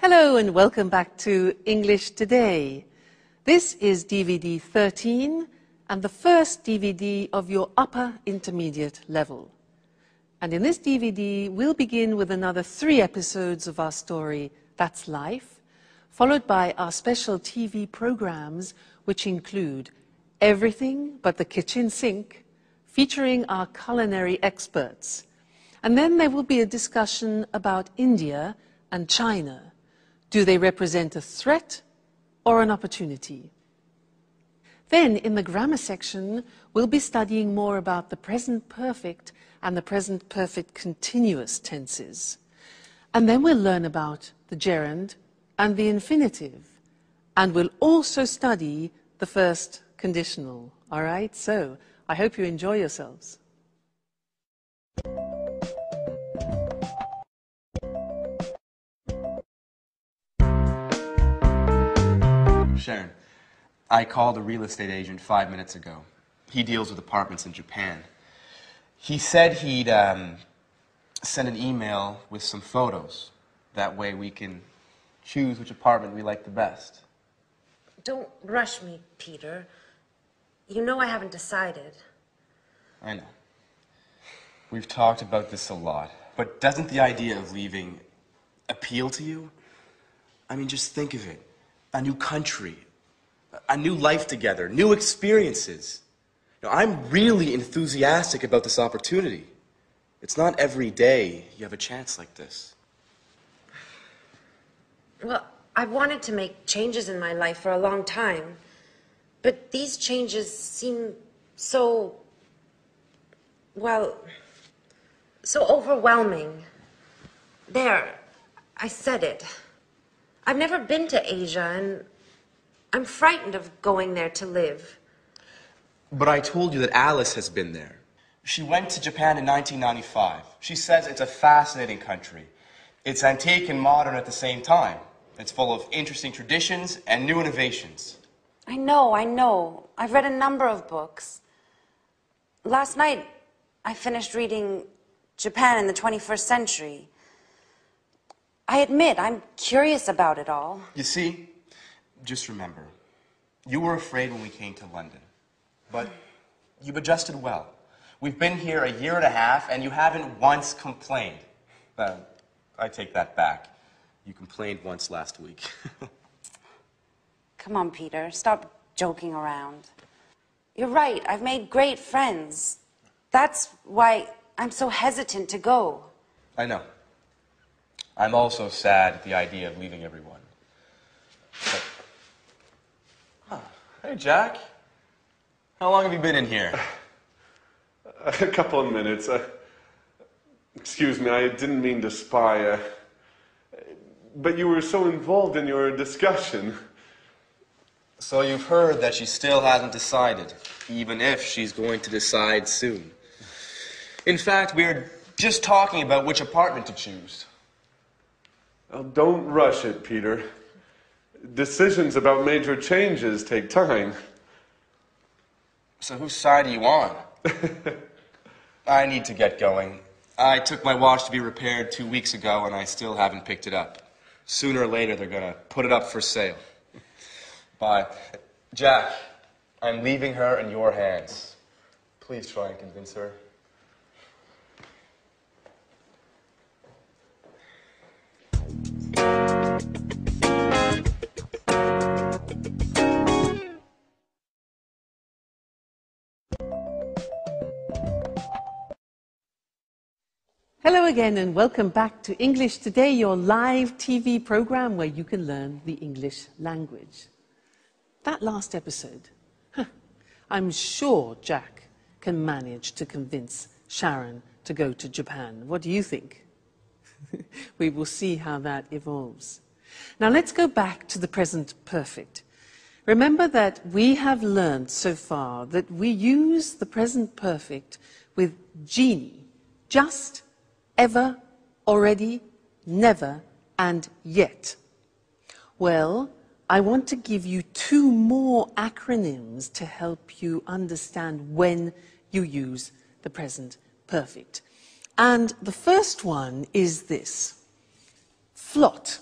Hello and welcome back to English Today. This is DVD 13 and the first DVD of your upper intermediate level. And in this DVD, we'll begin with another 3 episodes of our story, That's Life, followed by our special TV programs, which include Everything But the Kitchen Sink, featuring our culinary experts. And then there will be a discussion about India and China. Do they represent a threat or an opportunity? Then, in the grammar section, we'll be studying more about the present perfect and the present perfect continuous tenses. And then we'll learn about the gerund and the infinitive. And we'll also study the first conditional. All right? So, I hope you enjoy yourselves. Sharon, I called a real estate agent 5 minutes ago. He deals with apartments in Japan. He said he'd send an email with some photos. That way we can choose which apartment we like the best. Don't rush me, Peter. You know I haven't decided. I know. We've talked about this a lot. But doesn't the idea of leaving appeal to you? I mean, just think of it. A new country, a new life together, new experiences. You know, I'm really enthusiastic about this opportunity. It's not every day you have a chance like this. Well, I've wanted to make changes in my life for a long time, but these changes seem so, well, so overwhelming. There, I said it. I've never been to Asia, and I'm frightened of going there to live. But I told you that Alice has been there. She went to Japan in 1995. She says it's a fascinating country. It's antique and modern at the same time. It's full of interesting traditions and new innovations. I know. I've read a number of books. Last night, I finished reading Japan in the 21st Century. I admit, I'm curious about it all. You see, just remember, you were afraid when we came to London, but you've adjusted well. We've been here a year and a half, and you haven't once complained. I take that back. You complained once last week. Come on, Peter, stop joking around. You're right, I've made great friends. That's why I'm so hesitant to go. I know. I'm also sad at the idea of leaving everyone. But... Hey, Jack. How long have you been in here? A couple of minutes. Excuse me, I didn't mean to spy. But you were so involved in your discussion. So you've heard that she still hasn't decided, even if she's going to decide soon. In fact, we're just talking about which apartment to choose. Well, don't rush it, Peter. Decisions about major changes take time. So whose side are you on? I need to get going. I took my watch to be repaired 2 weeks ago, and I still haven't picked it up. Sooner or later, they're going to put it up for sale. Bye. Jack, I'm leaving her in your hands. Please try and convince her. Hello again and welcome back to English Today, your live TV program where you can learn the English language. That last episode, I'm sure Jack can manage to convince Sharon to go to Japan. What do you think? We will see how that evolves. Now let's go back to the present perfect. Remember that we have learned so far that we use the present perfect with genie, just, ever, already, never, and yet. Well, I want to give you 2 more acronyms to help you understand when you use the present perfect. And the first one is this: flot.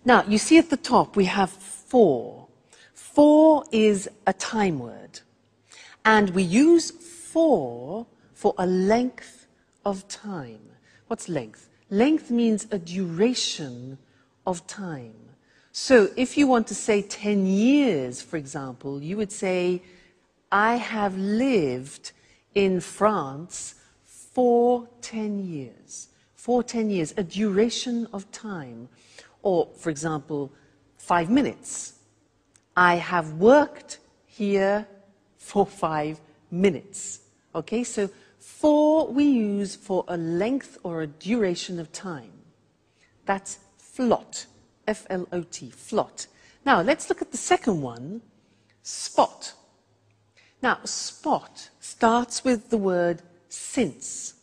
Now, you see at the top we have for. For is a time word. And we use for a length of time. What's length? Length means a duration of time. So if you want to say 10 years, for example, you would say, I have lived in France for 10 years. For 10 years, a duration of time. Or, for example, 5 minutes. I have worked here for 5 minutes. Okay, so for we use for a length or a duration of time. That's flot. F-L-O-T, flot. Now, let's look at the second one, spot. Now, spot starts with the word since.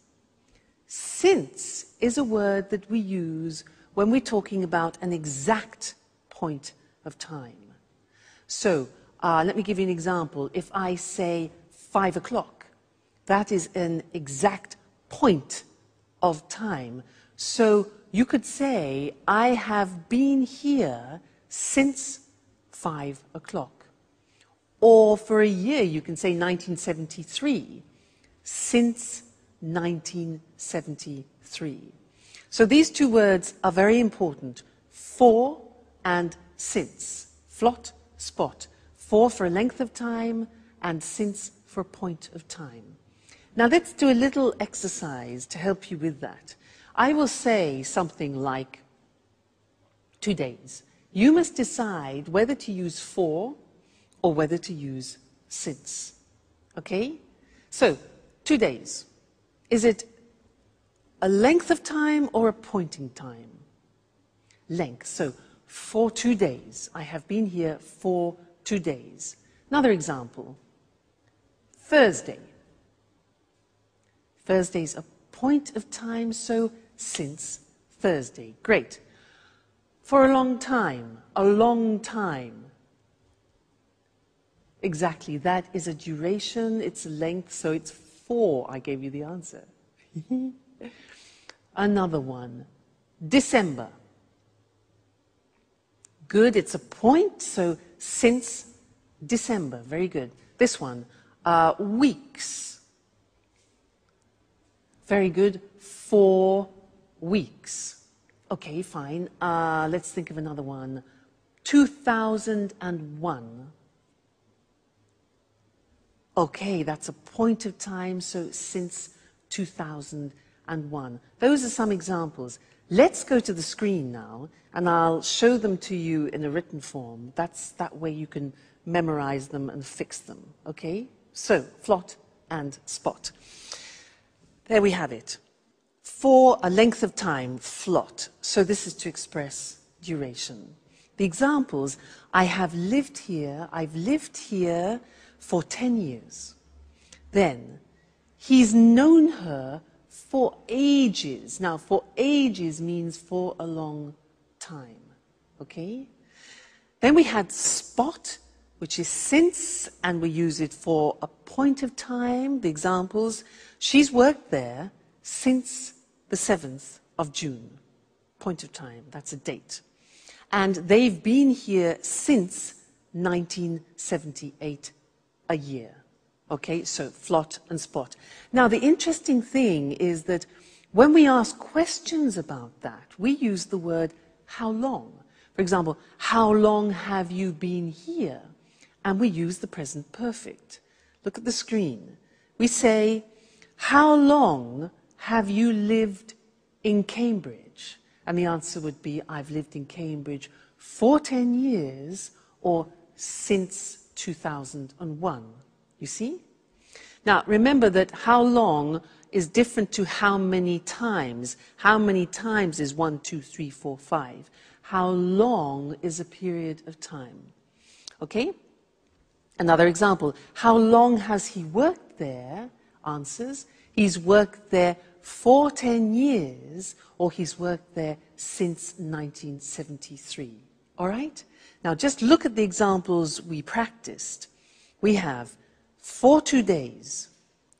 Since is a word that we use when we're talking about an exact point of time. So, let me give you an example. If I say 5 o'clock, that is an exact point of time. So, you could say, I have been here since 5 o'clock. Or for a year, you can say 1973, since 1973. So these two words are very important, for and since. Flot, spot. For a length of time, and since for a point of time. Now let's do a little exercise to help you with that. I will say something like 2 days. You must decide whether to use for or whether to use since. Okay? So, 2 days. Is it a length of time or a point in time? Length. So, for 2 days. I have been here for 2 days. Another example. Thursday. Thursday's a point of time, so since Thursday. Great. For a long time. A long time. Exactly, that is a duration, it's a length, so it's for. I gave you the answer. Another one. December. Good, it's a point, so since December. Very good. This one. Weeks. Very good. 4 weeks. Okay, fine. Let's think of another one. 2001. Okay, that's a point of time, so since 2001. Those are some examples. Let's go to the screen now, and I'll show them to you in a written form. That way you can memorize them and fix them, okay? So, flot and spot. There we have it. For a length of time, flot. So this is to express duration. The examples, I've lived here for 10 years. Then, he's known her for ages. Now, for ages means for a long time, okay? Then we had spot, which is since, and we use it for a point of time. The examples, she's worked there since the 7th of June. Point of time, that's a date. And they've been here since 1978, a year. Okay, so flot and spot. Now, the interesting thing is that when we ask questions about that, we use the word how long. For example, how long have you been here? And we use the present perfect. Look at the screen. We say, how long have you lived in Cambridge? And the answer would be, I've lived in Cambridge for 10 years or since 2001. You see? Now, remember that how long is different to how many times. How many times is 1, 2, 3, 4, 5. How long is a period of time? Okay? Another example. How long has he worked there? Answers. He's worked there for 10 years, or he's worked there since 1973. All right? Now, just look at the examples we practiced. We have for 2 days,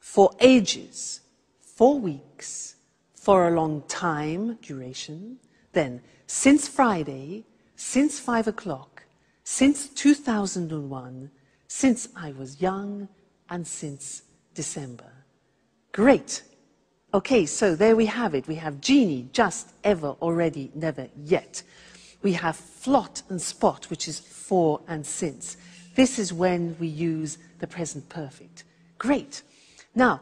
for ages, 4 weeks, for a long time, duration, then since Friday, since 5 o'clock, since 2001, since I was young, and since December. Great. Okay, so there we have it. We have genie, just, ever, already, never, yet. We have flot and spot, which is for and since. This is when we use the present perfect. Great. Now,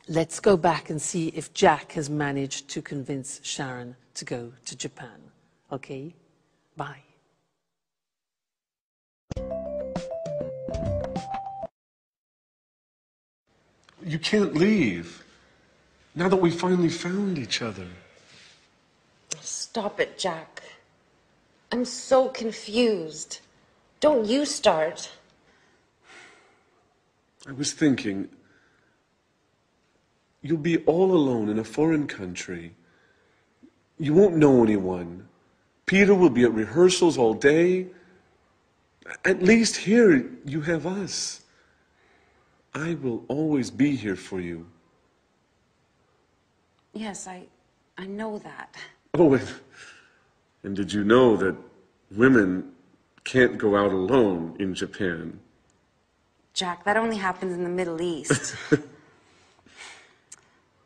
let's go back and see if Jack has managed to convince Sharon to go to Japan. Okay? Bye. You can't leave. Now that we finally found each other. Stop it, Jack. I'm so confused. Don't you start. I was thinking, you'll be all alone in a foreign country. You won't know anyone. Peter will be at rehearsals all day. At least here you have us. I will always be here for you. Yes, I know that. Oh, and did you know that women can't go out alone in Japan? Jack, that only happens in the Middle East.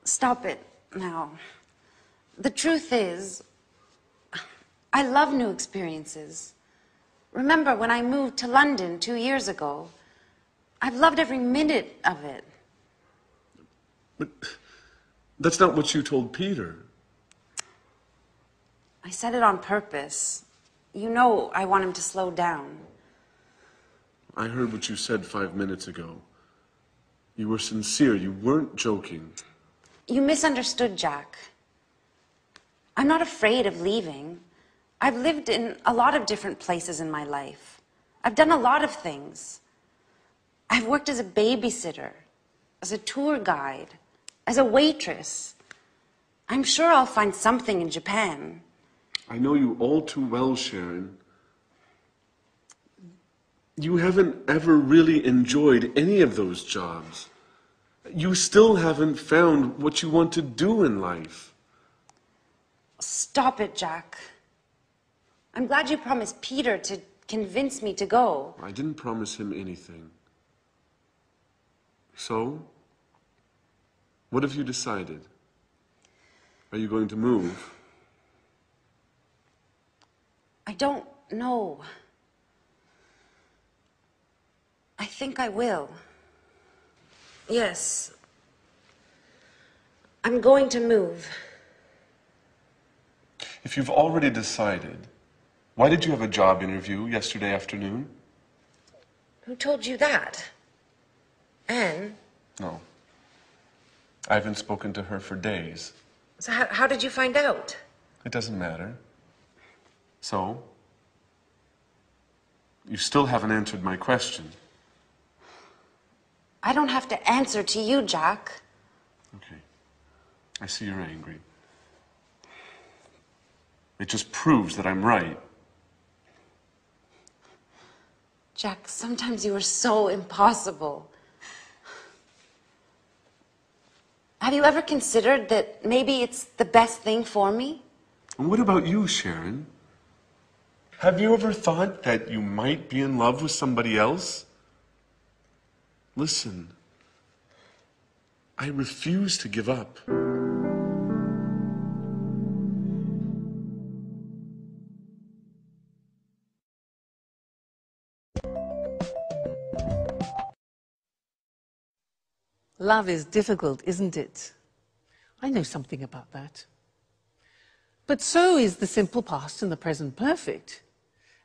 Stop it now. The truth is, I love new experiences. Remember when I moved to London 2 years ago? I've loved every minute of it. But that's not what you told Peter. I said it on purpose. You know I want him to slow down. I heard what you said 5 minutes ago. You were sincere. You weren't joking. You misunderstood, Jack. I'm not afraid of leaving. I've lived in a lot of different places in my life. I've done a lot of things. I've worked as a babysitter, as a tour guide, as a waitress. I'm sure I'll find something in Japan. I know you all too well, Sharon. You haven't ever really enjoyed any of those jobs. You still haven't found what you want to do in life. Stop it, Jack. I'm glad you promised Peter to convince me to go. I didn't promise him anything. So, what have you decided? Are you going to move? I don't know. I think I will. Yes. I'm going to move. If you've already decided, why did you have a job interview yesterday afternoon? Who told you that? Anne? No. I haven't spoken to her for days. So how did you find out? It doesn't matter. So, you still haven't answered my question. I don't have to answer to you, Jack. Okay. I see you're angry. It just proves that I'm right. Jack, sometimes you are so impossible. Have you ever considered that maybe it's the best thing for me? And what about you, Sharon? Have you ever thought that you might be in love with somebody else? Listen, I refuse to give up. Love is difficult, isn't it? I know something about that. But so is the simple past and the present perfect.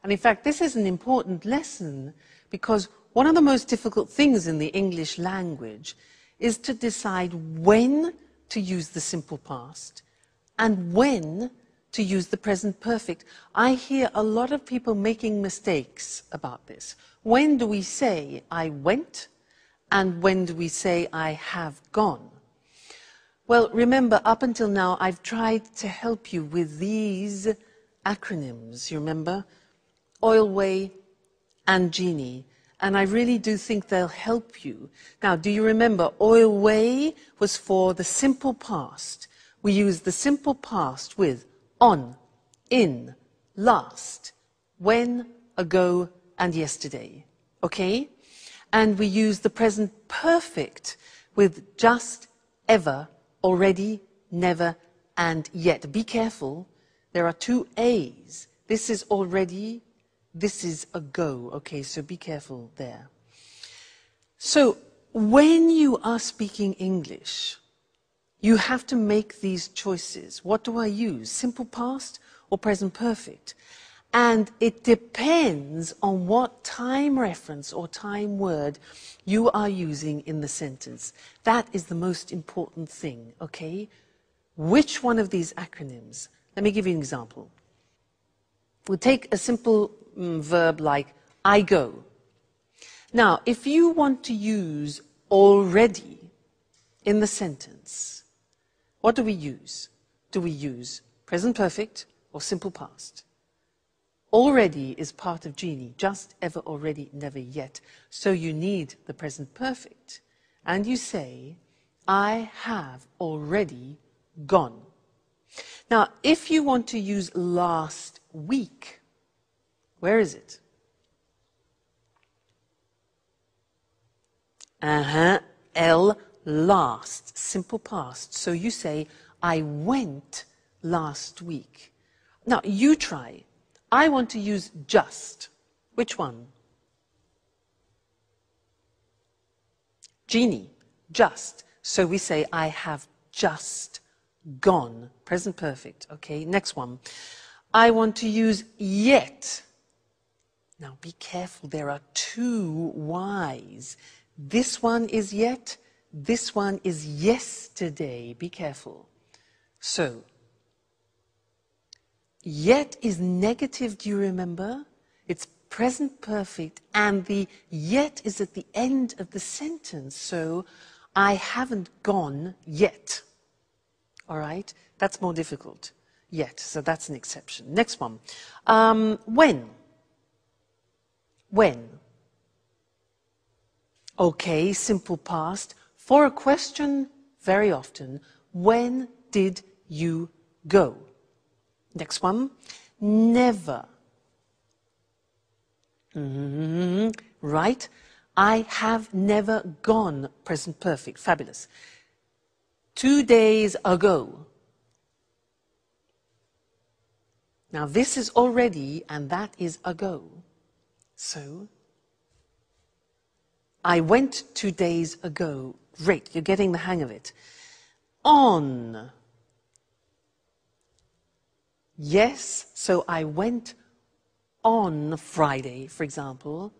And in fact, this is an important lesson because one of the most difficult things in the English language is to decide when to use the simple past and when to use the present perfect. I hear a lot of people making mistakes about this. When do we say I went? And when do we say I have gone? Well, remember, up until now, I've tried to help you with these acronyms, you remember? Oilway and Genie. And I really do think they'll help you. Now, do you remember, Oilway was for the simple past. We use the simple past with on, in, last, when, ago, and yesterday. Okay? And we use the present perfect with just, ever, already, never, and yet. Be careful. There are two A's. This is already, this is ago. Okay, so be careful there. So, when you are speaking English, you have to make these choices. What do I use? Simple past or present perfect? And it depends on what time reference or time word you are using in the sentence. That is the most important thing, okay? Which one of these acronyms? Let me give you an example. We'll take a simple verb like I go. Now, if you want to use already in the sentence, what do we use? Do we use present perfect or simple past? Already is part of genie, just, ever, already, never, yet. So you need the present perfect. And you say, I have already gone. Now, if you want to use last week, where is it? L, last, simple past. So you say, I went last week. Now, you try. I want to use just. Which one? Genie, just. So we say, I have just gone. Present perfect. Okay, next one. I want to use yet. Now be careful, there are two Y's. This one is yet, this one is yesterday. Be careful. So, yet is negative, do you remember? It's present perfect, and the yet is at the end of the sentence. So, I haven't gone yet. All right? That's more difficult. Yet, so that's an exception. Next one. When? When? Okay, simple past. For a question, very often, when did you go? Next one. Never. Right? I have never gone. Present perfect. Fabulous. 2 days ago. Now this is already and that is ago. So, I went 2 days ago. Great, you're getting the hang of it. On. Yes, so I went on Friday, for example.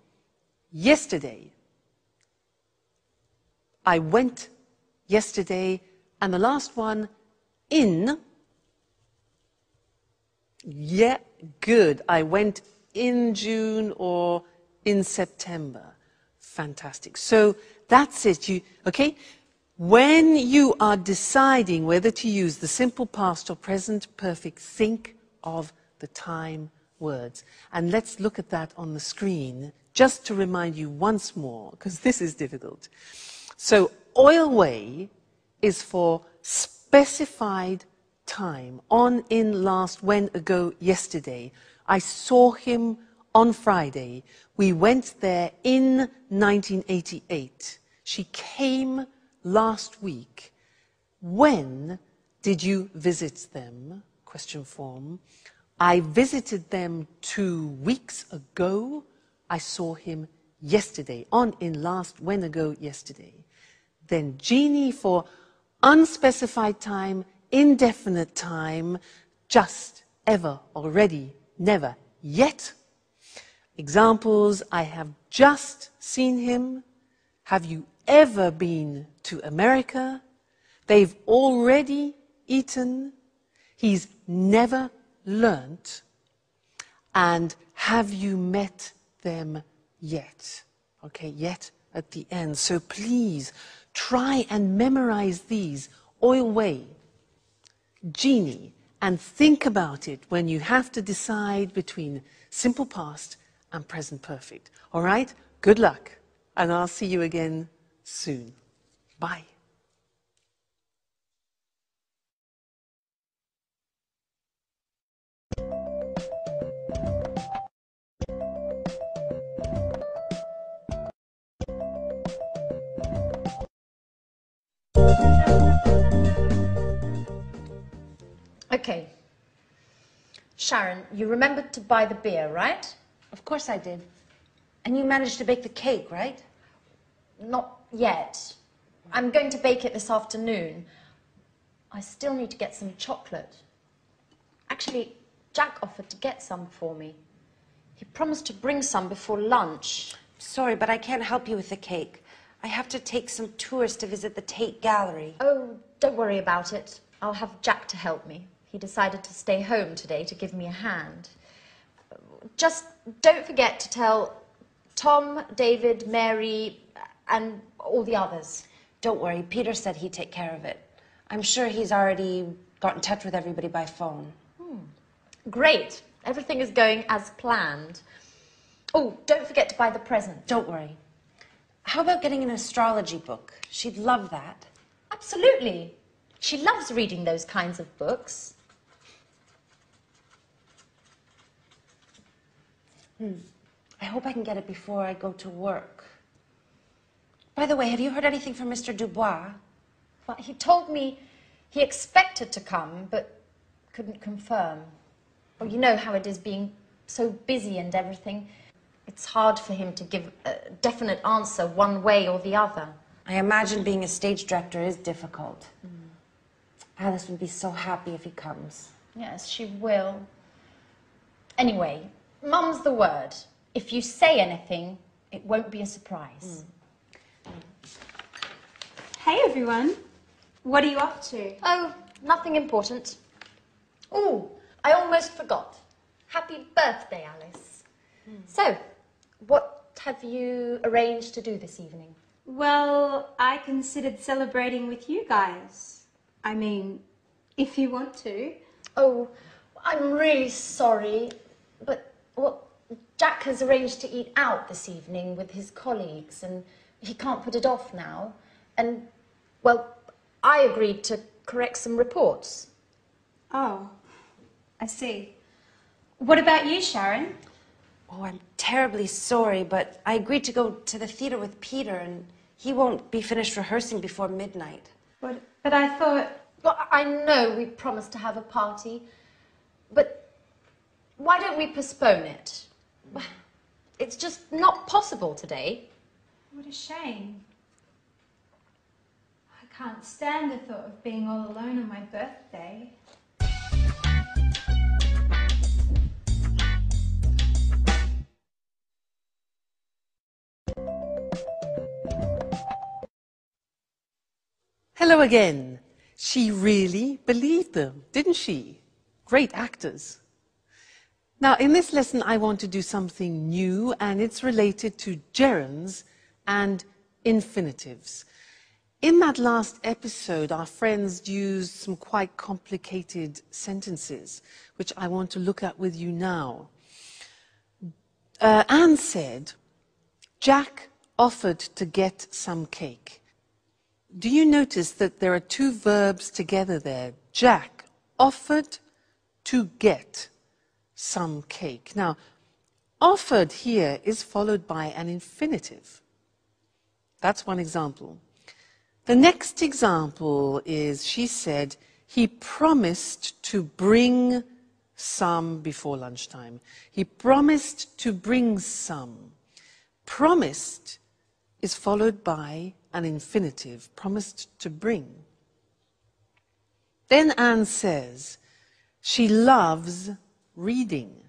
Yesterday. I went yesterday. And the last one, in. Yeah, good. I went in June or in September. Fantastic. So that's it. Okay? When you are deciding whether to use the simple past or present perfect, think of the time words. And let's look at that on the screen just to remind you once more, because this is difficult. So, oil way is for specified time. On, in, last, when, ago, yesterday. I saw him on Friday. We went there in 1988. She came last week. When did you visit them? Question form. I visited them 2 weeks ago. I saw him yesterday. On, in, last, when, ago, yesterday. Then genie for unspecified time, indefinite time, just, ever, already, never, yet. Examples, I have just seen him. Have you ever been to America? They've already eaten. He's never learnt. And have you met them yet? Okay, yet at the end. So please try and memorize these. Oil way, genie, and think about it when you have to decide between simple past and present perfect. All right? Good luck, and I'll see you again soon. Bye. Okay. Sharon, you remembered to buy the beer, right? Of course I did. And you managed to bake the cake, right? Not yet. I'm going to bake it this afternoon. I still need to get some chocolate. Actually, Jack offered to get some for me. He promised to bring some before lunch. Sorry, but I can't help you with the cake. I have to take some tours to visit the Tate Gallery. Oh, don't worry about it. I'll have Jack to help me. He decided to stay home today to give me a hand. Just don't forget to tell Tom, David, Mary, and all the others. Don't worry, Peter said he'd take care of it. I'm sure he's already got in touch with everybody by phone. Great. Everything is going as planned. Oh, don't forget to buy the present. Don't worry. How about getting an astrology book? She'd love that. Absolutely. She loves reading those kinds of books. I hope I can get it before I go to work. By the way, have you heard anything from Mr. Dubois? Well, he told me he expected to come, but couldn't confirm. Well, you know how it is being so busy and everything. It's hard for him to give a definite answer one way or the other. I imagine being a stage director is difficult. Alice would be so happy if he comes. Yes, she will. Anyway, mum's the word. If you say anything, it won't be a surprise. Hey everyone, what are you up to? Oh, nothing important. Oh, I almost forgot. Happy birthday, Alice. So, what have you arranged to do this evening? Well, I considered celebrating with you guys. I mean, if you want to. Oh, I'm really sorry, but well, Jack has arranged to eat out this evening with his colleagues and he can't put it off now. And, well, I agreed to correct some reports. Oh, I see. What about you, Sharon? Oh, I'm terribly sorry, but I agreed to go to the theater with Peter, and he won't be finished rehearsing before midnight. But I thought... Well, I know we promised to have a party, but why don't we postpone it? It's just not possible today. What a shame. I can't stand the thought of being all alone on my birthday. Hello again. She really believed them, didn't she? Great actors. Now, in this lesson, I want to do something new, and it's related to gerunds and infinitives. In that last episode, our friends used some quite complicated sentences, which I want to look at with you now. Anne said, Jack offered to get some cake. Do you notice that there are two verbs together there? Jack offered to get some cake. Now, offered here is followed by an infinitive. That's one example. The next example is, she said, he promised to bring some before lunchtime. He promised to bring some. Promised is followed by an infinitive, promised to bring. Then Anne says, she loves reading.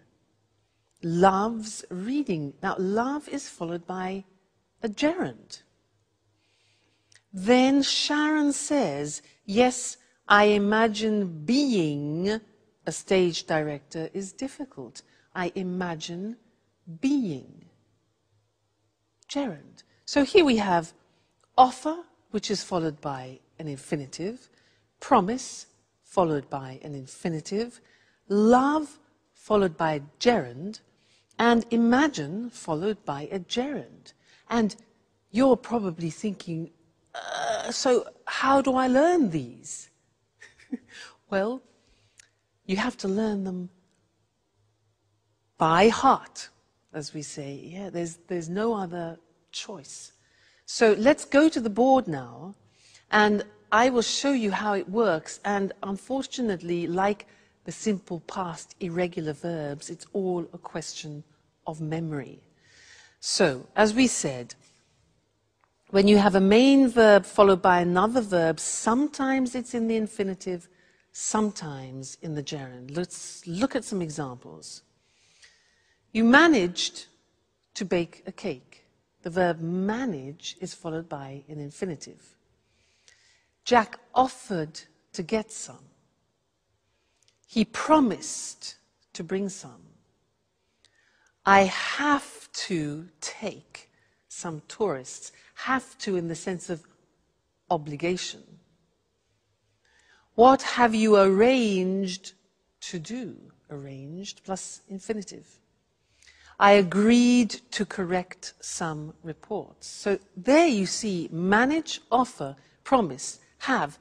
Loves reading. Now, love is followed by a gerund. Then Sharon says, yes, I imagine being a stage director is difficult. I imagine being. Gerund. So here we have offer, which is followed by an infinitive, promise, followed by an infinitive, love, followed by a gerund, and imagine, followed by a gerund. And you're probably thinking, so how do I learn these? Well, you have to learn them by heart, as we say. Yeah, there's no other choice. So let's go to the board now, and I will show you how it works, and unfortunately, like the simple past irregular verbs, it's all a question of memory. So, as we said, when you have a main verb followed by another verb, sometimes it's in the infinitive, sometimes in the gerund. Let's look at some examples. You managed to bake a cake. The verb manage is followed by an infinitive. Jack offered to get some. He promised to bring some. I have to take some tourists. Have to in the sense of obligation. What have you arranged to do? Arranged plus infinitive. I agreed to correct some reports. So there you see manage, offer, promise, have,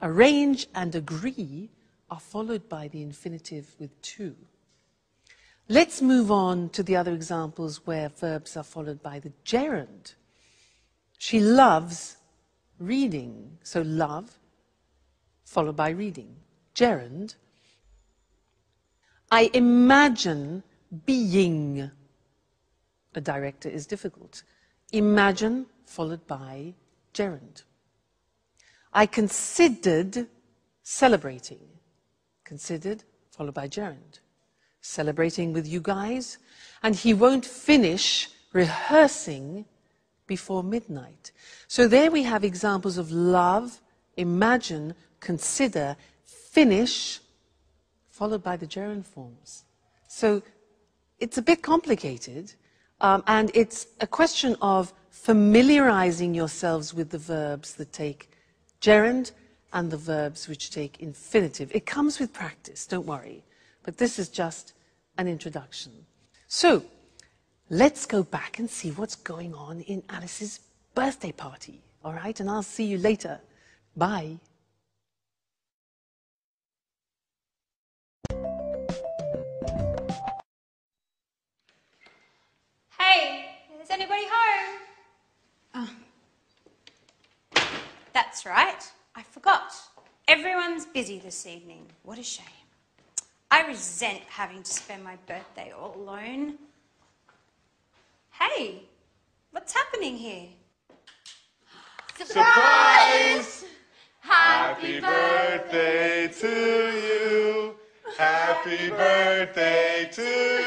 arrange and agree are followed by the infinitive with to. Let's move on to the other examples where verbs are followed by the gerund. She loves reading. So love followed by reading. Gerund. I imagine being a director is difficult. Imagine followed by gerund. I considered celebrating. Considered followed by gerund. Celebrating with you guys, and he won't finish rehearsing before midnight. So there we have examples of love, imagine, consider, finish, followed by the gerund forms. So it's a bit complicated, and it's a question of familiarizing yourselves with the verbs that take gerund and the verbs which take infinitive. It comes with practice, don't worry. But this is just an introduction. So, let's go back and see what's going on in Alice's birthday party. All right? And I'll see you later. Bye. Hey, is anybody home? Oh. That's right. I forgot. Everyone's busy this evening. What a shame. I resent having to spend my birthday all alone. Hey, what's happening here? Surprise! Happy birthday to you. Happy birthday to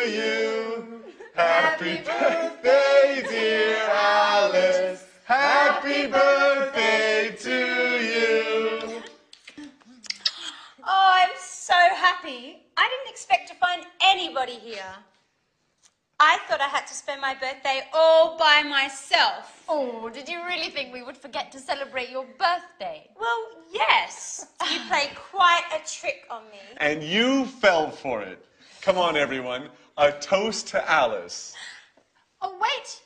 you. Happy birthday, dear Alice. Happy birthday to you. Oh, I'm so happy. I didn't expect to find anybody here. I thought I had to spend my birthday all by myself. Oh, did you really think we would forget to celebrate your birthday? Well, yes. You played quite a trick on me. And you fell for it. Come on, everyone. A toast to Alice. Oh, wait.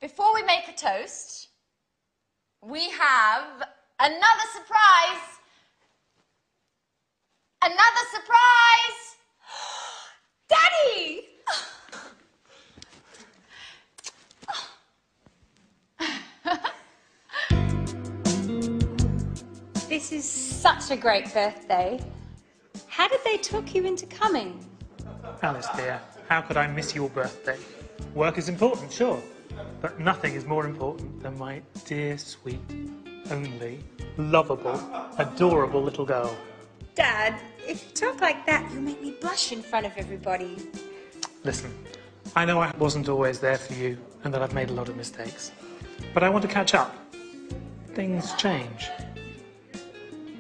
Before we make a toast, we have another surprise. Another surprise! Daddy! This is such a great birthday. How did they talk you into coming? Alice, dear, how could I miss your birthday? Work is important, sure, but nothing is more important than my dear, sweet, only, lovable, adorable little girl. Dad, if you talk like that, you'll make me blush in front of everybody. Listen, I know I wasn't always there for you and that I've made a lot of mistakes, but I want to catch up. Things change.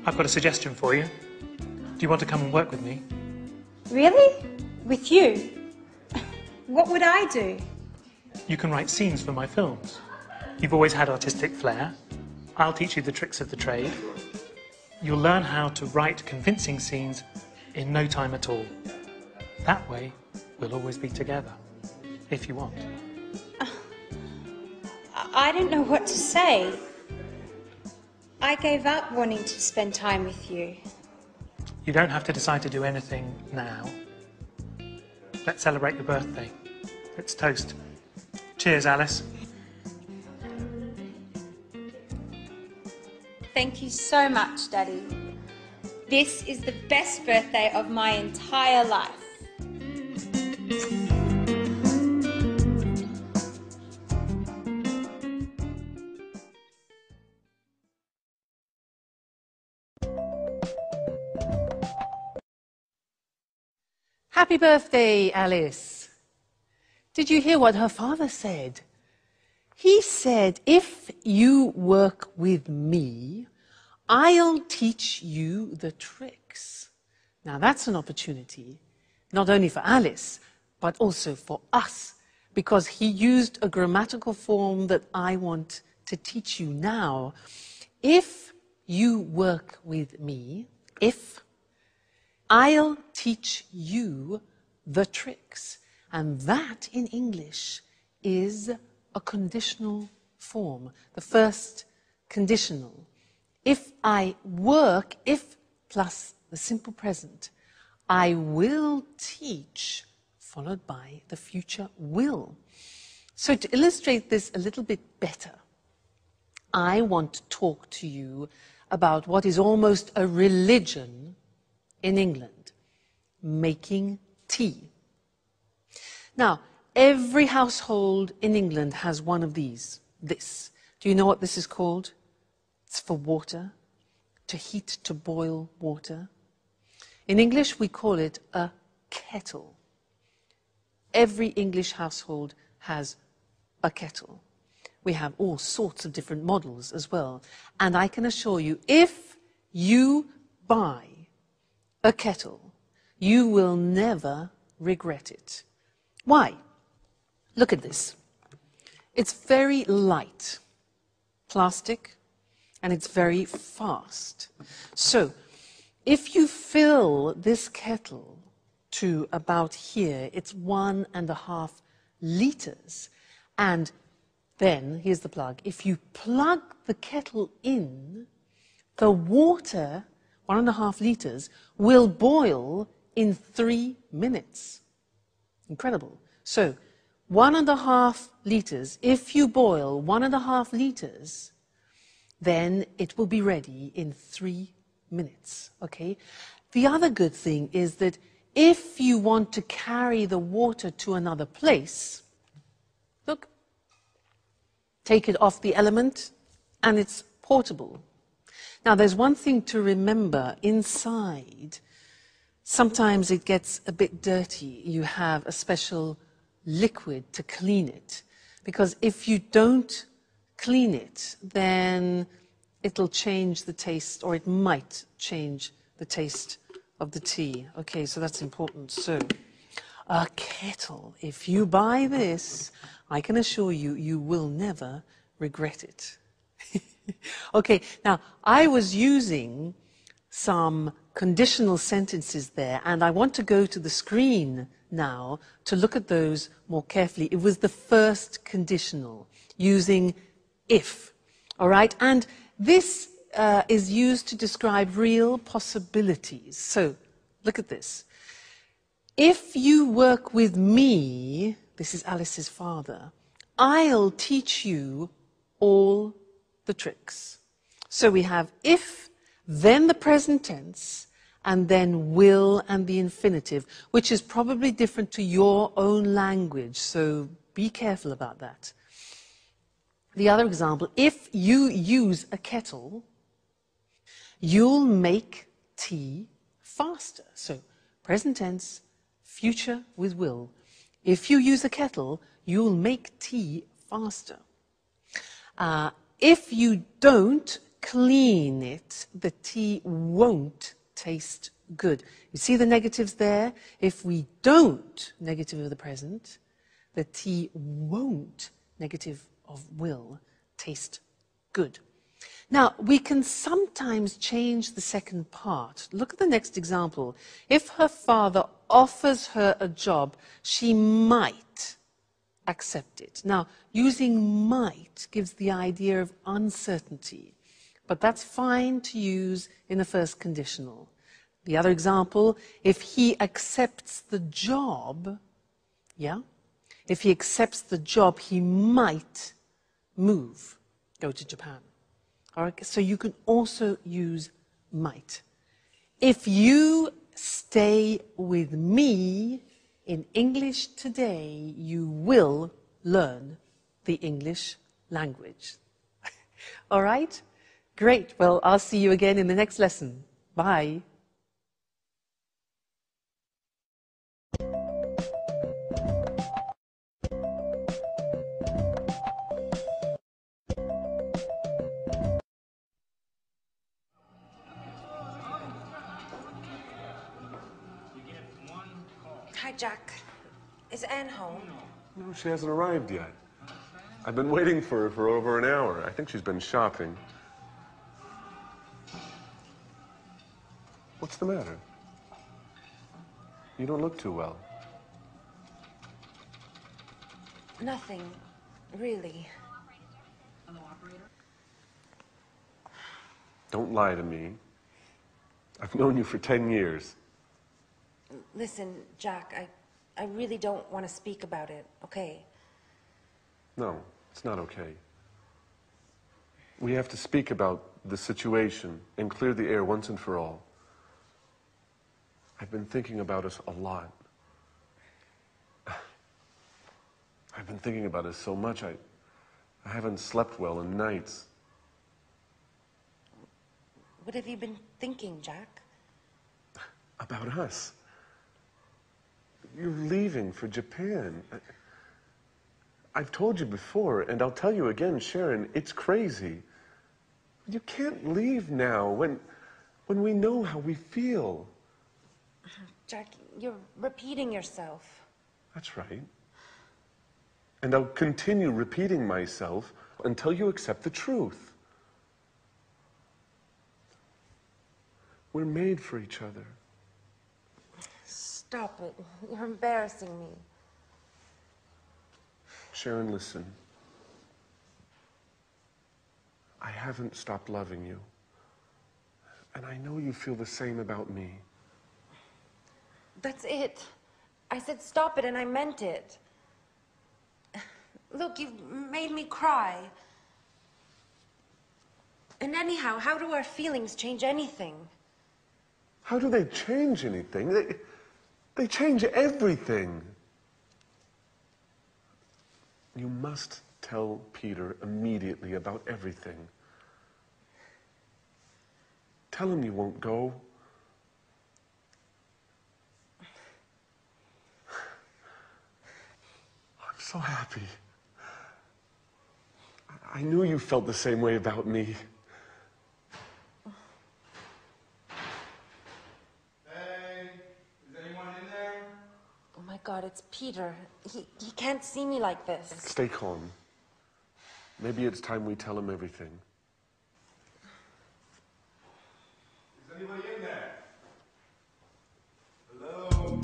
I've got a suggestion for you. Do you want to come and work with me? Really? With you? What would I do? You can write scenes for my films. You've always had artistic flair. I'll teach you the tricks of the trade. You'll learn how to write convincing scenes in no time at all. That way, we'll always be together, if you want. I don't know what to say. I gave up wanting to spend time with you. You don't have to decide to do anything now. Let's celebrate your birthday. Let's toast. Cheers, Alice. Thank you so much, Daddy. This is the best birthday of my entire life. Happy birthday, Alice. Did you hear what her father said? He said, if you work with me, I'll teach you the tricks. Now that's an opportunity, not only for Alice, but also for us, because he used a grammatical form that I want to teach you now. If you work with me, I'll teach you the tricks. And that in English is a conditional form, the first conditional. If I work, if plus the simple present, I will teach, followed by the future will. So to illustrate this a little bit better, I want to talk to you about what is almost a religion in England, making tea. Now, every household in England has one of these, this. Do you know what this is called? It's for water, to heat, to boil water. In English, we call it a kettle. Every English household has a kettle. We have all sorts of different models as well. And I can assure you, if you buy a kettle, you will never regret it. Why? Look at this. It's very light, plastic, and it's very fast. So, if you fill this kettle to about here, it's 1.5 liters. And then, here's the plug. If you plug the kettle in, the water, 1.5 liters, will boil in 3 minutes. Incredible. So, 1.5 liters, if you boil 1.5 liters, then it will be ready in 3 minutes, okay? The other good thing is that if you want to carry the water to another place, look, take it off the element, and it's portable. Now, there's one thing to remember. Inside, sometimes it gets a bit dirty. You have a special liquid to clean it. Because if you don't clean it, then it'll change the taste, or it might change the taste of the tea. Okay, so that's important. So, a kettle. If you buy this, I can assure you, you will never regret it. Okay, now, I was using some conditional sentences there, and I want to go to the screen now to look at those more carefully. It was the first conditional, using if, all right? And this is used to describe real possibilities. So, look at this. If you work with me, this is Alice's father, I'll teach you all the tricks. So we have if, then the present tense, and then will and the infinitive, which is probably different to your own language, so be careful about that. The other example, if you use a kettle, you'll make tea faster. So present tense, future with will. If you use a kettle, you'll make tea faster. If you don't clean it, the tea won't taste good. You see the negatives there? If we don't, negative of the present, the tea won't, negative of will, taste good. Now, we can sometimes change the second part. Look at the next example. If her father offers her a job, she might accept it. Now, using might gives the idea of uncertainty, but that's fine to use in the first conditional. The other example, if he accepts the job, if he accepts the job, he might move, go to Japan. All right, so you can also use might. If you stay with me in English today, you will learn the English language. All right? Great. Well, I'll see you again in the next lesson. Bye. Hi, Jack. Is Anne home? No, she hasn't arrived yet. I've been waiting for her for over an hour. I think she's been shopping. What's the matter? You don't look too well. Nothing, really. Don't lie to me. I've known you for 10 years. Listen, Jack, I really don't want to speak about it, okay? No, it's not okay. We have to speak about the situation and clear the air once and for all. I've been thinking about us a lot. I've been thinking about us so much, I haven't slept well in nights. What have you been thinking, Jack? About us. You're leaving for Japan. I've told you before, and I'll tell you again, Sharon, it's crazy. You can't leave now when we know how we feel. Jack, you're repeating yourself. That's right. And I'll continue repeating myself until you accept the truth. We're made for each other. Stop it. You're embarrassing me. Sharon, listen. I haven't stopped loving you. And I know you feel the same about me. That's it. I said stop it and I meant it. Look, you've made me cry. And anyhow, how do our feelings change anything? How do they change anything? They change everything. You must tell Peter immediately about everything. Tell him you won't go. I'm so happy. I knew you felt the same way about me. Hey, is anyone in there? Oh my God, it's Peter. He can't see me like this. Stay calm. Maybe it's time we tell him everything. Is anybody in there? Hello?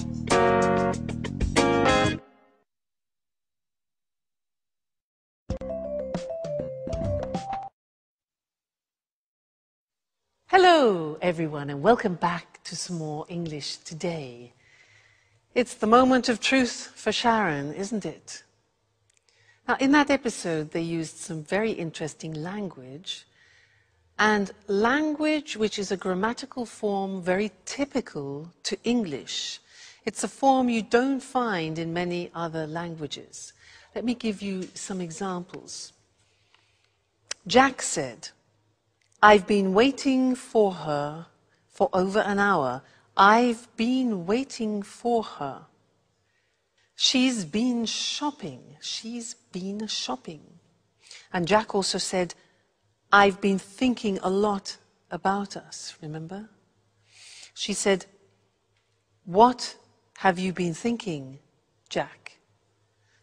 Hello, everyone, and welcome back to some more English today. It's the moment of truth for Sharon, isn't it? Now, in that episode, they used some very interesting language, and language which is a grammatical form very typical to English. It's a form you don't find in many other languages. Let me give you some examples. Jack said, "I've been waiting for her for over an hour. I've been waiting for her. She's been shopping. She's been shopping." And Jack also said, "I've been thinking a lot about us," remember? She said, "What have you been thinking, Jack?"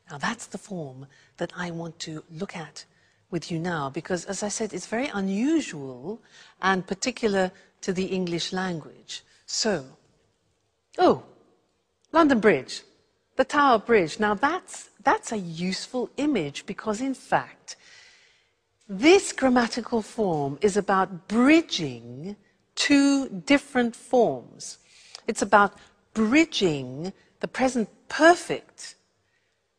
Now that's the form that I want to look at with you now, because as I said, it's very unusual and particular to the English language. So, London Bridge, the Tower Bridge. Now that's a useful image because in fact, this grammatical form is about bridging two different forms. It's about bridging the present perfect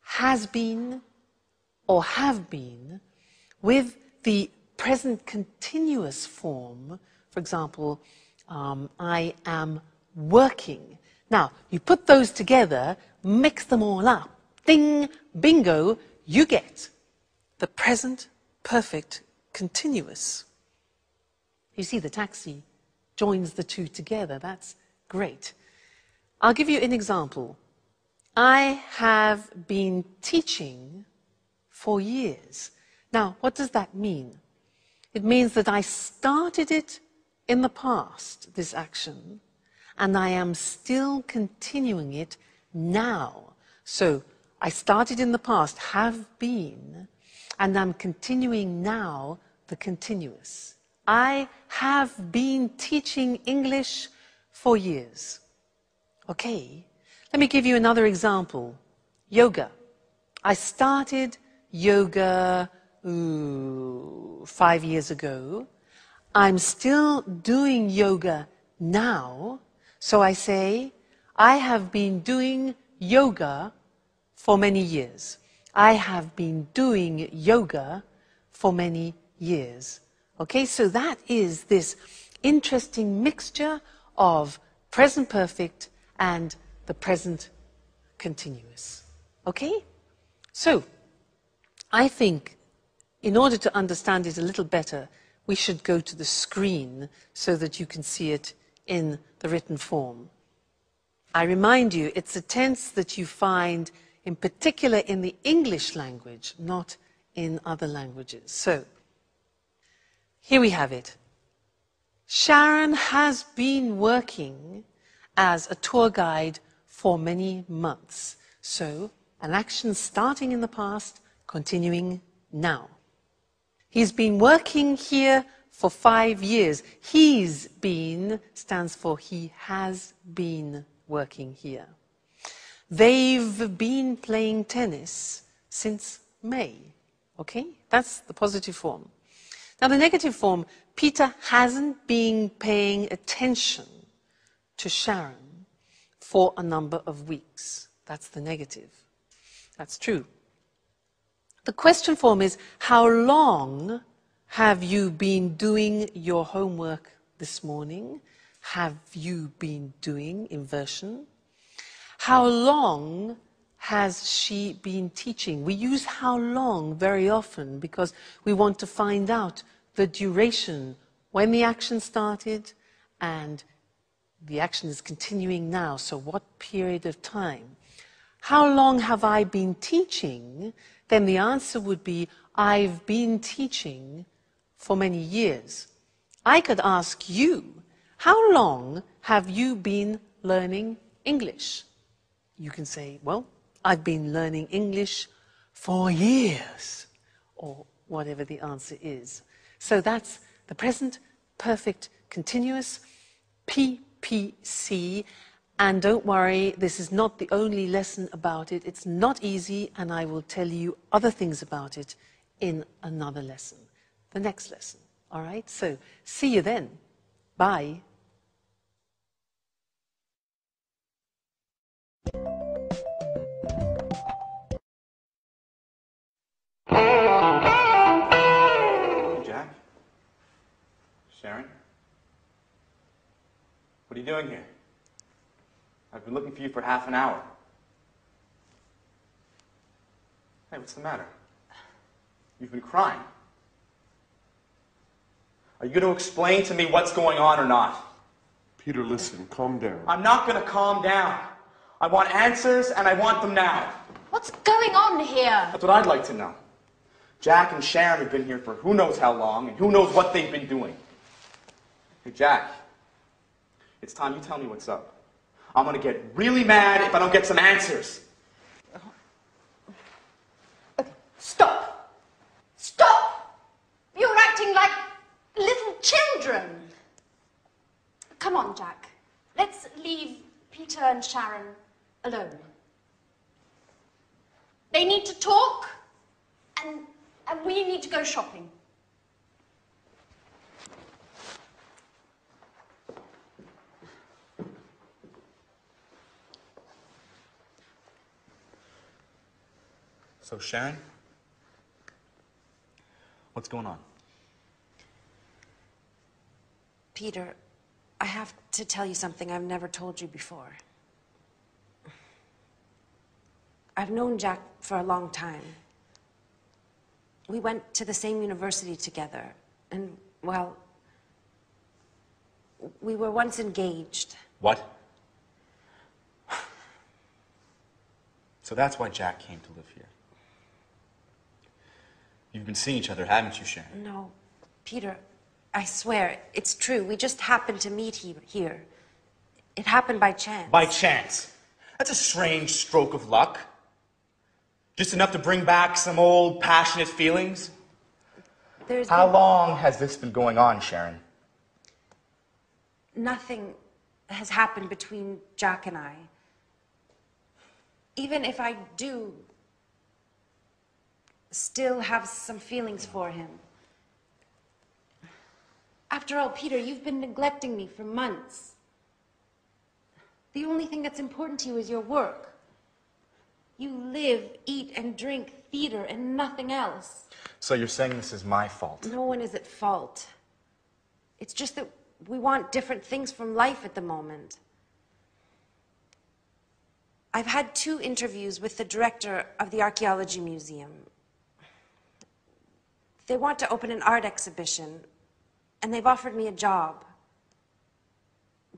has been or have been with the present continuous form, for example, I am working. Now, you put those together, mix them all up, ding, bingo, you get the present perfect continuous. You see, the taxi joins the two together. That's great. I'll give you an example. I have been teaching for years. Now, what does that mean? It means that I started it in the past, this action, and I am still continuing it now. So I started in the past, have been, and I'm continuing now the continuous. I have been teaching English for years. Okay, let me give you another example. Yoga. I started yoga 5 years ago. I'm still doing yoga now. So I say, I have been doing yoga for many years. I have been doing yoga for many years. Okay, so that is this interesting mixture of present perfect and the present continuous. Okay? So, I think in order to understand it a little better, we should go to the screen so that you can see it in the written form. I remind you, it's a tense that you find in particular in the English language, not in other languages. So, here we have it. Sharon has been working as a tour guide for many months. So, an action starting in the past, continuing now. He's been working here for 5 years. He's been stands for he has been working here. They've been playing tennis since May. Okay? That's the positive form. Now, the negative form, Peter hasn't been paying attention to Sharon for a number of weeks. That's the negative. That's true. The question form is, how long have you been doing your homework this morning? Have you been doing inversion? How long has she been teaching? We use how long very often because we want to find out the duration, when the action started and the action is continuing now, so what period of time? How long have I been teaching? Then the answer would be, I've been teaching for many years. I could ask you, how long have you been learning English? You can say, well, I've been learning English for years, or whatever the answer is. So that's the present perfect continuous, PPC. And don't worry, this is not the only lesson about it. It's not easy, and I will tell you other things about it in another lesson, the next lesson. All right? So see you then. Bye. Jack? Sharon? What are you doing here? I've been looking for you for half an hour. Hey, what's the matter? You've been crying. Are you going to explain to me what's going on or not? Peter, listen, calm down. I'm not going to calm down. I want answers, and I want them now. What's going on here? That's what I'd like to know. Jack and Sharon have been here for who knows how long, and who knows what they've been doing. Hey, Jack, it's time you tell me what's up. I'm going to get really mad if I don't get some answers. Stop! Stop! You're acting like little children. Come on, Jack. Let's leave Peter and Sharon alone. They need to talk, and we need to go shopping. So, Sharon? What's going on? Peter, I have to tell you something I've never told you before. I've known Jack for a long time. We went to the same university together, and, well, we were once engaged. What? So that's why Jack came to live here. You've been seeing each other, haven't you, Sharon? No, Peter, I swear, it's true. We just happened to meet here. It happened by chance. By chance? That's a strange stroke of luck. Just enough to bring back some old passionate feelings? How long has this been going on, Sharon? Nothing has happened between Jack and I. Even if I do still have some feelings for him. After all, Peter, you've been neglecting me for months. The only thing that's important to you is your work. You live, eat, and drink theater and nothing else. So you're saying this is my fault? No one is at fault. It's just that we want different things from life at the moment. I've had 2 interviews with the director of the Archaeology Museum. They want to open an art exhibition, and they've offered me a job.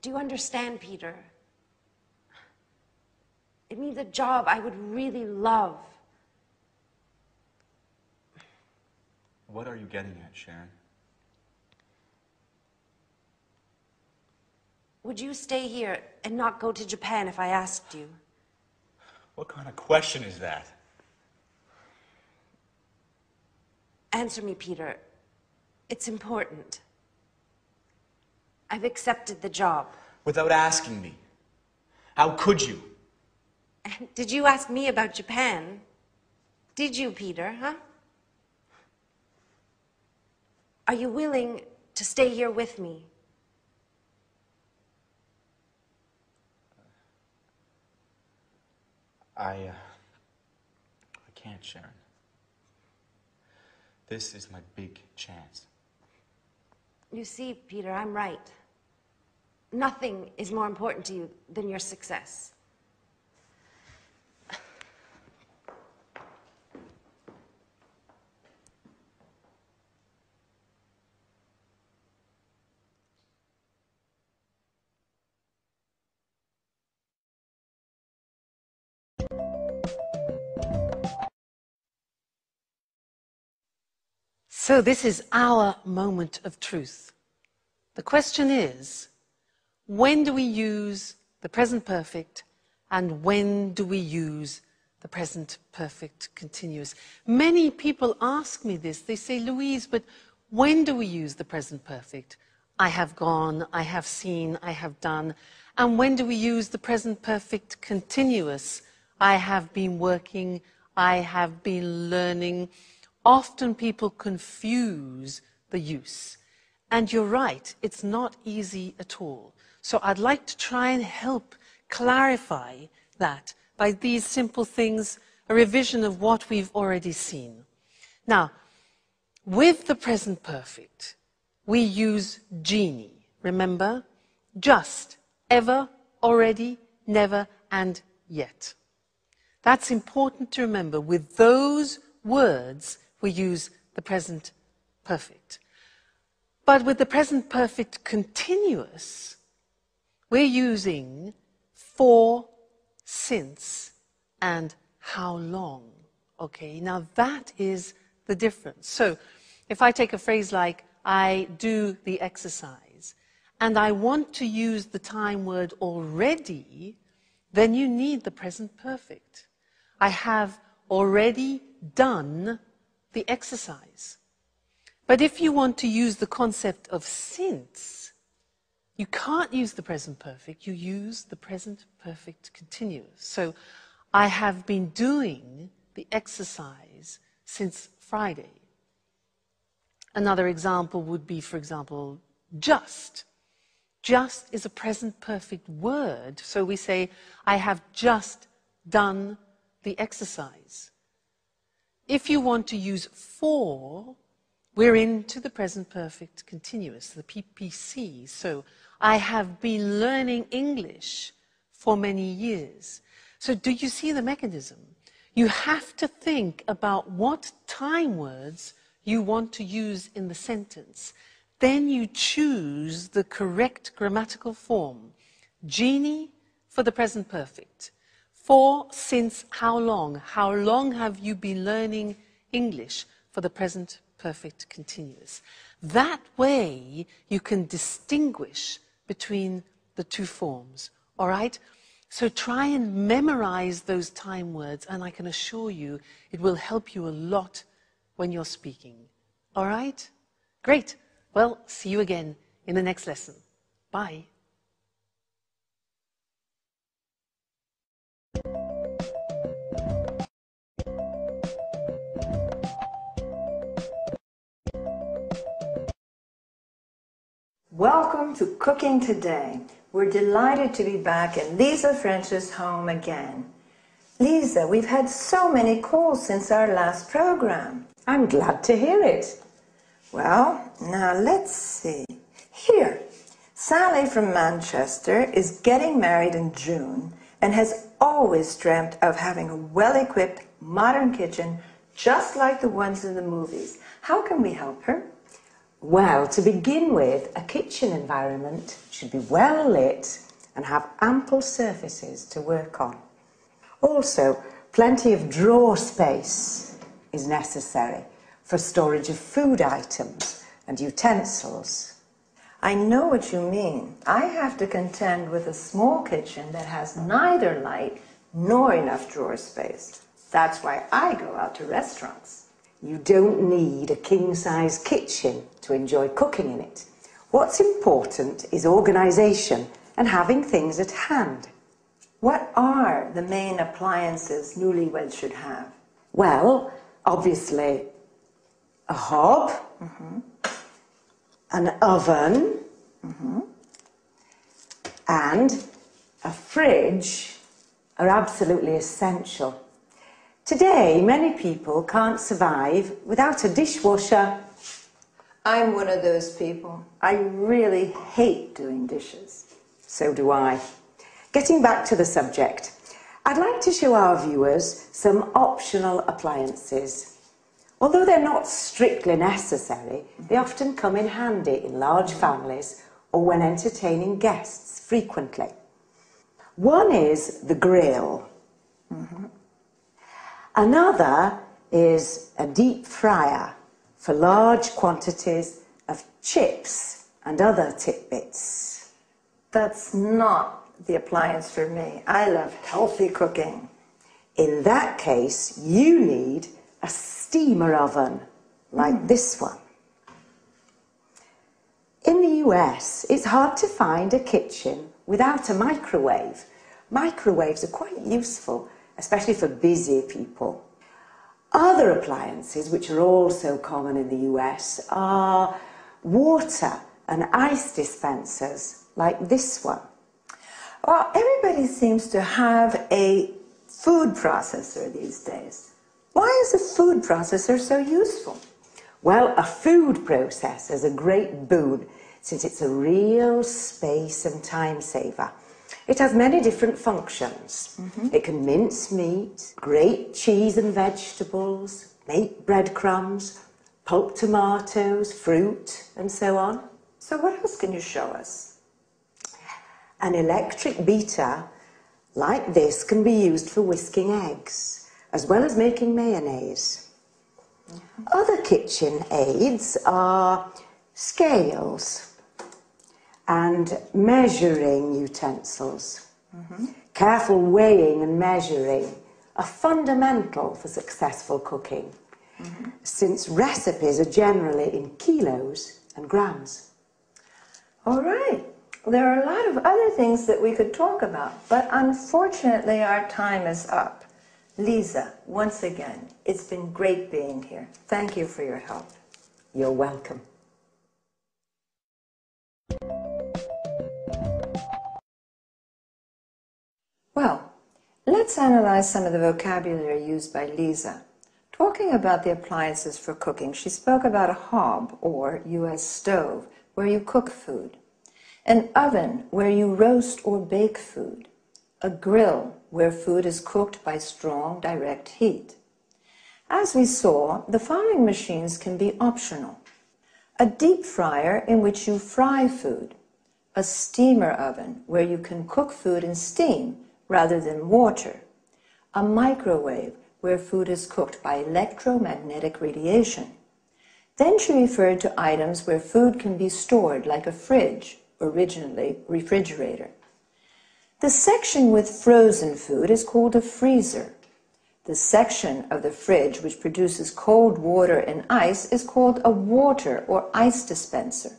Do you understand, Peter? It means a job I would really love. What are you getting at, Sharon? Would you stay here and not go to Japan if I asked you? What kind of question is that? Answer me, Peter. It's important. I've accepted the job. Without asking me. How could you? Did you ask me about Japan? Did you, Peter, huh? Are you willing to stay here with me? I can't, Sharon. This is my big chance. You see, Peter, I'm right. Nothing is more important to you than your success. So this is our moment of truth. The question is, when do we use the present perfect and when do we use the present perfect continuous? Many people ask me this. They say, Louise, but when do we use the present perfect? I have gone, I have seen, I have done. And when do we use the present perfect continuous? I have been working, I have been learning. Often people confuse the use. And you're right, it's not easy at all. So I'd like to try and help clarify that by these simple things, a revision of what we've already seen. Now, with the present perfect, we use genie. Remember? Just, ever, already, never, and yet. That's important to remember. With those words, we use the present perfect. But with the present perfect continuous, we're using for, since, and how long. Okay, now that is the difference. So if I take a phrase like, I do the exercise, and I want to use the time word already, then you need the present perfect. I have already done the exercise. But if you want to use the concept of since, you can't use the present perfect, you use the present perfect continuous. So, I have been doing the exercise since Friday. Another example would be, for example, just. Just is a present perfect word, so we say, I have just done the exercise. If you want to use for, We're into the present perfect continuous, the PPC. So I have been learning English for many years. So do you see the mechanism? You have to think about what time words you want to use in the sentence. Then you choose the correct grammatical form. Genie for the present perfect. For, since, how long? How long have you been learning English for the present perfect continuous? That way you can distinguish between the two forms, all right? So try and memorize those time words, and I can assure you it will help you a lot when you're speaking. All right? Great. Well, see you again in the next lesson. Bye. Welcome to Cooking Today. We're delighted to be back in Lisa French's home again. Lisa, we've had so many calls since our last program. I'm glad to hear it. Well, now let's see. Here, Sally from Manchester is getting married in June and has always dreamt of having a well-equipped modern kitchen just like the ones in the movies. How can we help her? Well, to begin with, a kitchen environment should be well lit and have ample surfaces to work on. Also, plenty of drawer space is necessary for storage of food items and utensils. I know what you mean. I have to contend with a small kitchen that has neither light nor enough drawer space. That's why I go out to restaurants. You don't need a king-size kitchen to enjoy cooking in it. What's important is organisation and having things at hand. What are the main appliances newlyweds should have? Well, obviously, a hob, an oven, and a fridge are absolutely essential. Today, many people can't survive without a dishwasher. I'm one of those people. I really hate doing dishes. So do I. Getting back to the subject, I'd like to show our viewers some optional appliances. Although they're not strictly necessary, they often come in handy in large families or when entertaining guests frequently. One is the grill. Another is a deep fryer for large quantities of chips and other tidbits. That's not the appliance for me. I love healthy cooking. In that case, you need a steamer oven like this one. In the US, it's hard to find a kitchen without a microwave. Microwaves are quite useful, especially for busy people. Other appliances, which are also common in the US, are water and ice dispensers, like this one. Well, everybody seems to have a food processor these days. Why is a food processor so useful? Well, a food processor is a great boon, since it's a real space and time saver. It has many different functions. It can mince meat, grate cheese and vegetables, make breadcrumbs, pulp tomatoes, fruit, and so on. So what else can you show us? An electric beater like this can be used for whisking eggs, as well as making mayonnaise. Other kitchen aids are scales and measuring utensils. Careful weighing and measuring are fundamental for successful cooking, since recipes are generally in kilos and grams. All right. There are a lot of other things that we could talk about, but unfortunately our time is up. Lisa, once again, it's been great being here. Thank you for your help. You're welcome. Well, let's analyze some of the vocabulary used by Lisa. Talking about the appliances for cooking, she spoke about a hob, or U.S. stove, where you cook food, an oven where you roast or bake food, a grill where food is cooked by strong direct heat. As we saw, the following machines can be optional: a deep fryer in which you fry food, a steamer oven where you can cook food in steam rather than water, a microwave where food is cooked by electromagnetic radiation. Then she referred to items where food can be stored, like a fridge, originally refrigerator. The section with frozen food is called a freezer. The section of the fridge which produces cold water and ice is called a water or ice dispenser.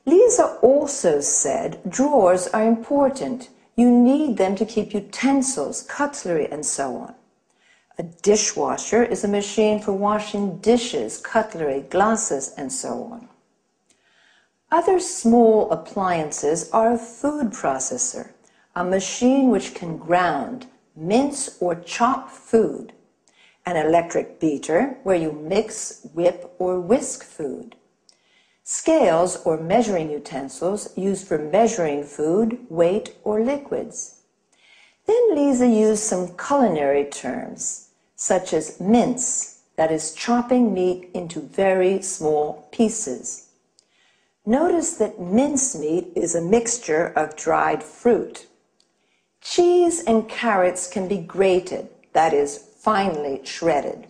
Lisa also said drawers are important. You need them to keep utensils, cutlery, and so on. A dishwasher is a machine for washing dishes, cutlery, glasses, and so on. Other small appliances are a food processor, a machine which can ground, mince, or chop food, an electric beater where you mix, whip, or whisk food, scales or measuring utensils used for measuring food, weight, or liquids. Then Lisa used some culinary terms, such as mince, that is chopping meat into very small pieces. Notice that mincemeat is a mixture of dried fruit. Cheese and carrots can be grated, that is, finely shredded.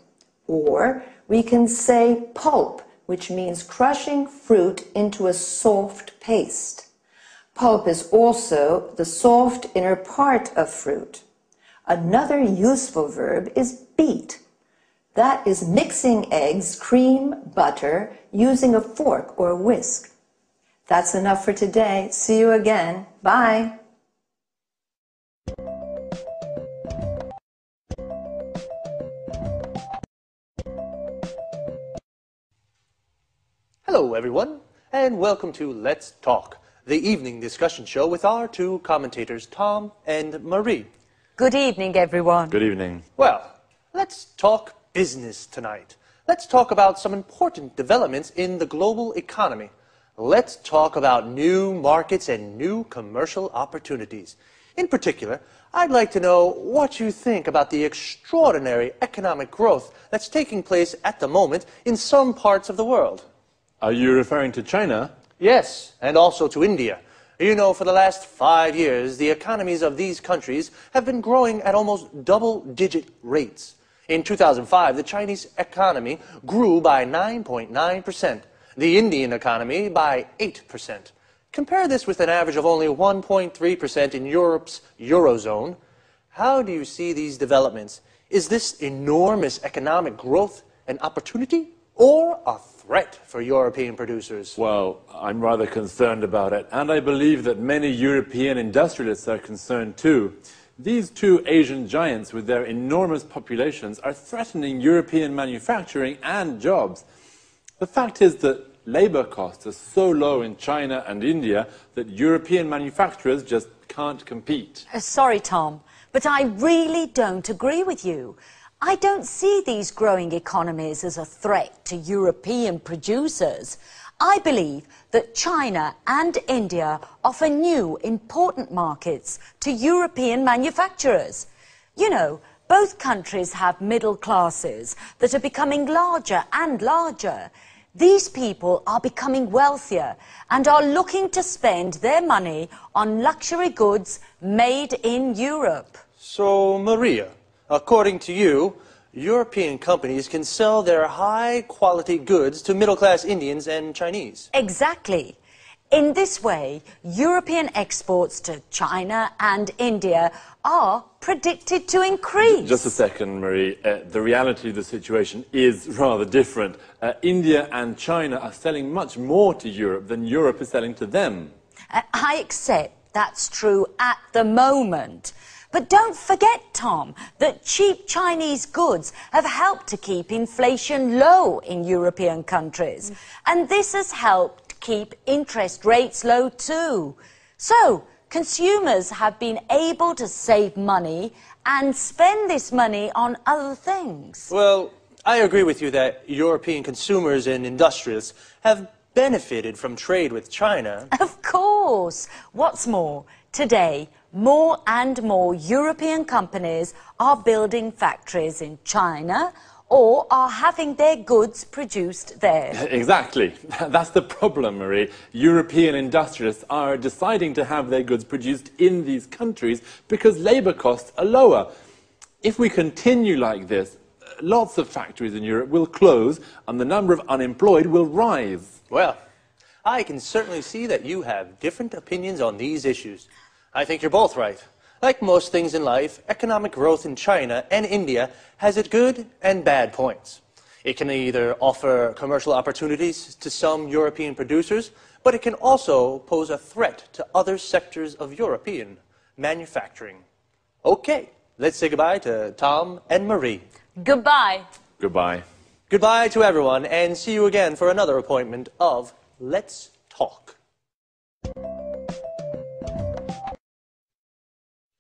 Or we can say pulp, which means crushing fruit into a soft paste. Pulp is also the soft inner part of fruit. Another useful verb is beat. That is mixing eggs, cream, butter, using a fork or whisk. That's enough for today. See you again. Bye. Hello, everyone, and welcome to Let's Talk, the evening discussion show with our two commentators, Tom and Marie. Good evening, everyone. Good evening. Well, let's talk business tonight. Let's talk about some important developments in the global economy. Let's talk about new markets and new commercial opportunities. In particular, I'd like to know what you think about the extraordinary economic growth that's taking place at the moment in some parts of the world. Are you referring to China? Yes, and also to India. You know, for the last 5 years, the economies of these countries have been growing at almost double-digit rates. In 2005, the Chinese economy grew by 9.9%, the Indian economy by 8%. Compare this with an average of only 1.3% in Europe's Eurozone. How do you see these developments? Is this enormous economic growth an opportunity or a threat for European producers? Well, I'm rather concerned about it, and I believe that many European industrialists are concerned too. These two Asian giants with their enormous populations are threatening European manufacturing and jobs. The fact is that labor costs are so low in China and India that European manufacturers just can't compete. Sorry, Tom, but I really don't agree with you. I don't see these growing economies as a threat to European producers. I believe that China and India offer new, important markets to European manufacturers. You know, both countries have middle classes that are becoming larger and larger. These people are becoming wealthier and are looking to spend their money on luxury goods made in Europe. So, Maria, according to you, European companies can sell their high-quality goods to middle-class Indians and Chinese. Exactly. In this way, European exports to China and India are predicted to increase. Just a second, Marie. The reality of the situation is rather different. India and China are selling much more to Europe than Europe is selling to them. I accept that's true at the moment. But don't forget, Tom, that cheap Chinese goods have helped to keep inflation low in European countries. And this has helped keep interest rates low too. So, consumers have been able to save money and spend this money on other things. Well, I agree with you that European consumers and industrialists have benefited from trade with China. Of course. What's more, today, more and more European companies are building factories in China or are having their goods produced there. Exactly. That's the problem, Marie. European industrialists are deciding to have their goods produced in these countries because labour costs are lower. If we continue like this, lots of factories in Europe will close and the number of unemployed will rise. Well, I can certainly see that you have different opinions on these issues. I think you're both right. Like most things in life, economic growth in China and India has its good and bad points. It can either offer commercial opportunities to some European producers, but it can also pose a threat to other sectors of European manufacturing. Okay, let's say goodbye to Tom and Marie. Goodbye. Goodbye. Goodbye to everyone, and see you again for another appointment of Let's Talk.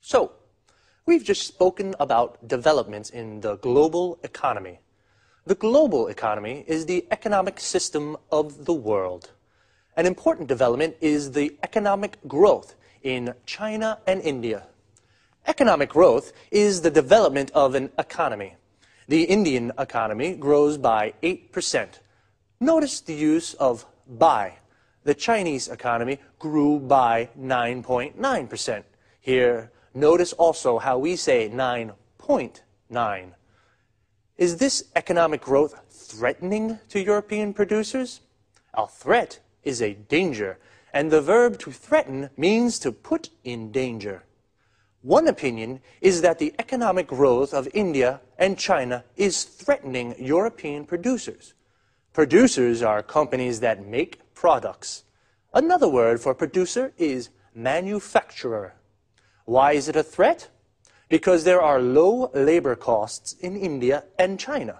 So, we've just spoken about developments in the global economy. The global economy is the economic system of the world. An important development is the economic growth in China and India. Economic growth is the development of an economy. The Indian economy grows by 8%. Notice the use of by. The Chinese economy grew by 9.9%. Here, notice also how we say 9.9. Is this economic growth threatening to European producers? A threat is a danger, and the verb to threaten means to put in danger. One opinion is that the economic growth of India and China is threatening European producers. Producers are companies that make products. Another word for producer is manufacturer. Why is it a threat? Because there are low labor costs in India and China.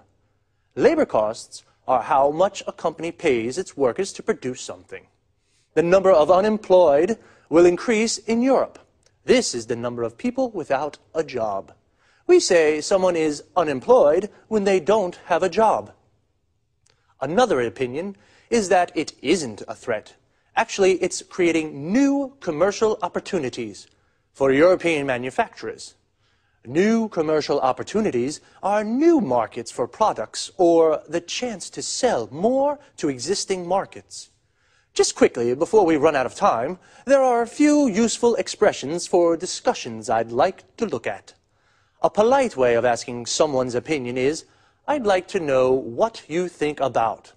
Labor costs are how much a company pays its workers to produce something. The number of unemployed will increase in Europe. This is the number of people without a job. We say someone is unemployed when they don't have a job. Another opinion is that it isn't a threat. Actually, it's creating new commercial opportunities for European manufacturers. New commercial opportunities are new markets for products or the chance to sell more to existing markets. Just quickly, before we run out of time, there are a few useful expressions for discussions I'd like to look at. A polite way of asking someone's opinion is, I'd like to know what you think about.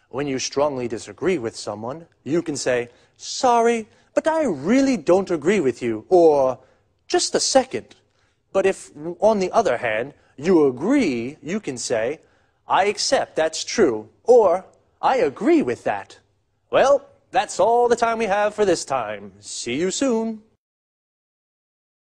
When you strongly disagree with someone, you can say, sorry, but I really don't agree with you, or just a second. But if, on the other hand, you agree, you can say, I accept that's true, or I agree with that. Well, that's all the time we have for this time. See you soon.